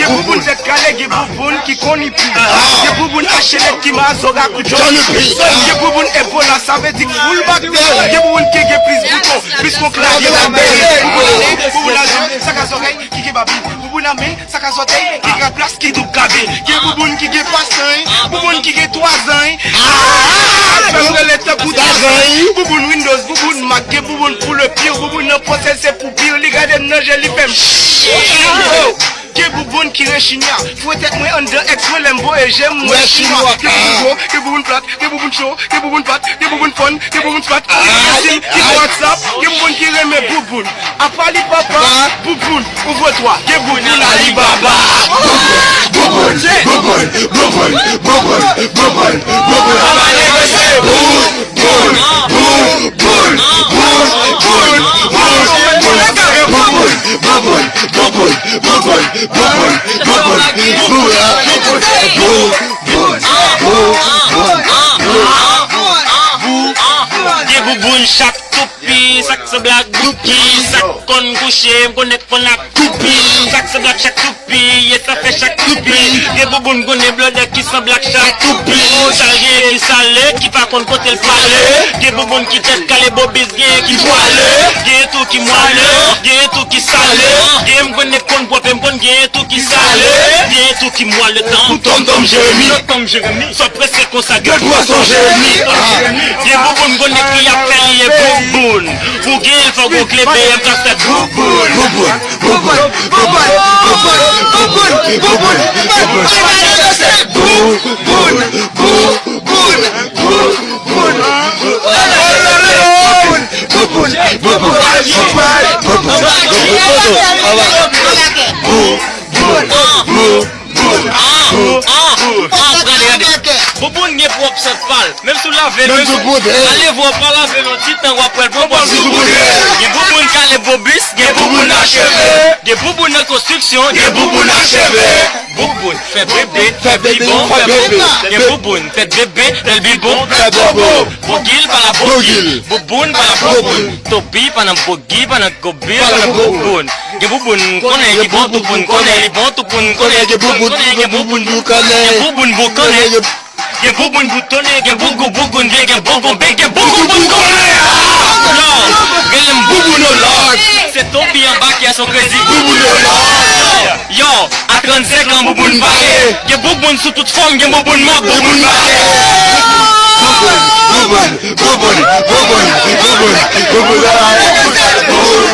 bouboun zet kale, ge bouboun ki koni pi. Ge bouboun achelet ki ma zoga ku Johnny P. Ge bouboun Ebola, ça veut dire full back there. Ge bouboun ki ge plus kon klage la belle. Bouboun azul, sak az oreille, ki ge babi. Bouboun amen, sak az otey, ki ge place ki dou kabe. Ge bouboun ki ge pasin, bouboun ki ge 3 ans. Bouboun Windows, bouboun Mac, ge bouboun pour le pire, bouboun non procès c'est pour pire. Les gars de non, je li fem. Ge bouboun ki rechinia, faut être moi under ex, moi lembo et j'aime moi chinois. Ge bouboun plat, ge bouboun show, ge bouboun pat, ge bouboun fun, ge bouboun spot, ge WhatsApp, ge bouboun ki reme bouboun. Apali papa, bouboun, ouvre-toi, ge bouboun Alibaba. Bouboun, bouboun, bouboun, bouboun, bouboun, bouboun, bouboun chaque toupie, chaque se blague bouki, chaque con couché, connaît qu'on a coupi, chaque se blague chaque toupie, et ça fait chaque toupie. Des bouboun connaît blood qui se blague chaque toupie, salé qui salé, qui pas qu'on côté le palais, des bouboun qui tête calé bobis qui moelle, des tout qui moelle, des tout qui salé, des m'connait qu'on boit m'con des tout qui salé, des tout qui moelle le temps, Tom Jérémy, soit pressé qu'on sa gueule poisson Jérémy. Des bouboun connaît qui a fait bouboun, pour qu'il faut qu'on clé BM quand c'est bouboun, bouboun, bouboun, bouboun, bouboun, bouboun, bouboun n'est propre cette balle, même sous la veine, allez voir par la veine, on dit un rappel, bouboun, des bouboun calé bobis, des bouboun achevé, des bouboun en construction, des bouboun achevé, bouboun fait bébé, fait bibon, fait bébé, des bouboun fait bébé, fait bibon, fait bobo, bogil par la bogil, bouboun par la bouboun, topi par la bogi, par la gobi, par la bouboun, des bouboun connaît, des bon tout bon connaît, des bon tout bon connaît, des bouboun, des bouboun vous connaît, des bouboun vous connaît. Ge bouboun boutonné, ge bougou bougoun, ge bougou bég, ge bougou bougoun. Yo, gelem bouboun au lord. C'est ton pied en bas qui a son crédit. Bouboun au lord. Yo, à 35 ans bouboun barré. Ge bouboun sous toute forme, ge bouboun mort, bouboun barré. Bouboun, bouboun, bouboun, bouboun, bouboun, bouboun, bouboun.